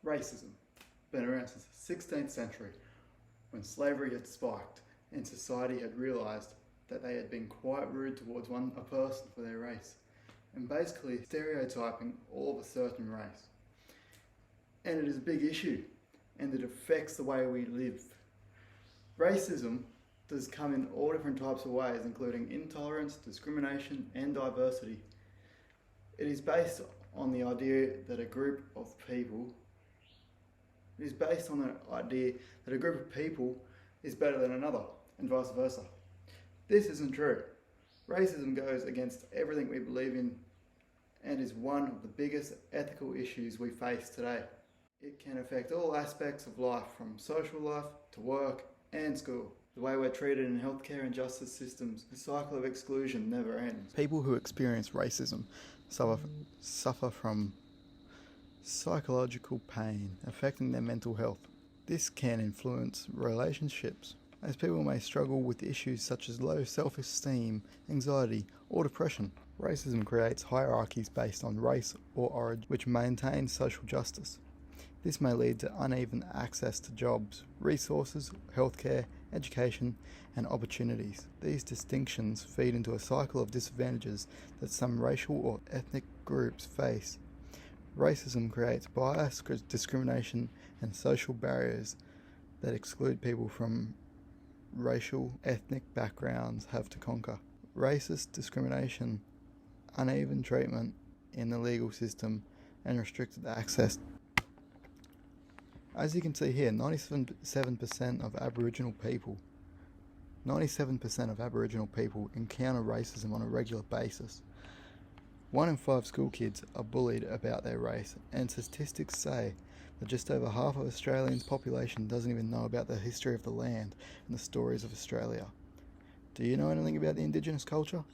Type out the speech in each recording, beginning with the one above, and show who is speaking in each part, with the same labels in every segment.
Speaker 1: Racism, been around since the 16th century, when slavery had spiked and society had realised that they had been quite rude towards a person for their race, and basically stereotyping all of a certain race. And it is a big issue, and it affects the way we live. Racism does come in all different types of ways, including intolerance, discrimination, and diversity. It is based on the idea that a group of people is better than another, and vice versa. This isn't true. Racism goes against everything we believe in and is one of the biggest ethical issues we face today. It can affect all aspects of life, from social life to work and school. The way we're treated in healthcare and justice systems, the cycle of exclusion never ends. People who experience racism suffer from psychological pain affecting their mental health. This can influence relationships, as people may struggle with issues such as low self-esteem, anxiety, or depression. Racism creates hierarchies based on race or origin, which maintain social justice. This may lead to uneven access to jobs, resources, healthcare, education, and opportunities. These distinctions feed into a cycle of disadvantages that some racial or ethnic groups face. Racism creates bias, discrimination, and social barriers that exclude people from racial, ethnic backgrounds have to conquer. Racist discrimination, uneven treatment in the legal system, and restricted access. As you can see here, 97% of Aboriginal people encounter racism on a regular basis. 1 in 5 school kids are bullied about their race, and statistics say that just over half of Australians' population doesn't even know about the history of the land and the stories of Australia. Do you know anything about the Indigenous culture?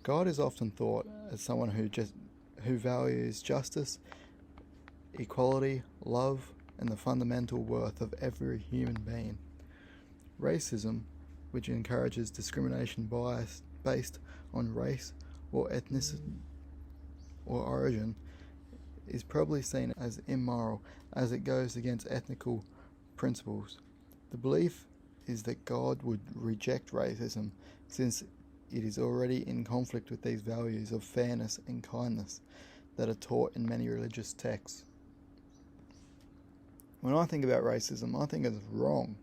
Speaker 1: God is often thought as someone who values justice, equality, love, and the fundamental worth of every human being. Racism, which encourages discrimination bias based on race or ethnicity or origin, is probably seen as immoral, as it goes against ethical principles. The belief is that God would reject racism, since it is already in conflict with these values of fairness and kindness that are taught in many religious texts. When I think about racism, I think it's wrong.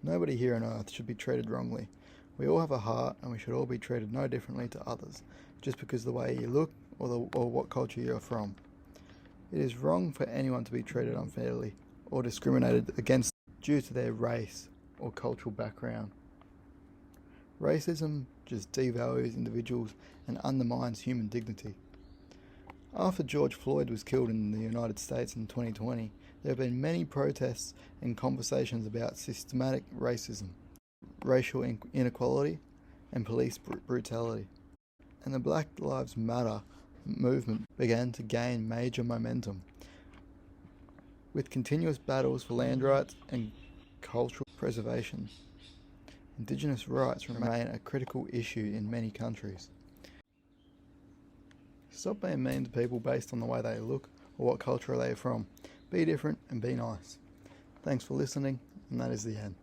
Speaker 1: Nobody here on earth should be treated wrongly. We all have a heart, and we should all be treated no differently to others, just because of the way you look or what culture you're from. It is wrong for anyone to be treated unfairly or discriminated against due to their race or cultural background. Racism just devalues individuals and undermines human dignity. After George Floyd was killed in the United States in 2020, there have been many protests and conversations about systematic racism, racial inequality, and police brutality. And the Black Lives Matter movement began to gain major momentum, with continuous battles for land rights and cultural preservation. Indigenous rights remain a critical issue in many countries. Stop being mean to people based on the way they look or what culture they are from. Be different and be nice. Thanks for listening, and that is the end.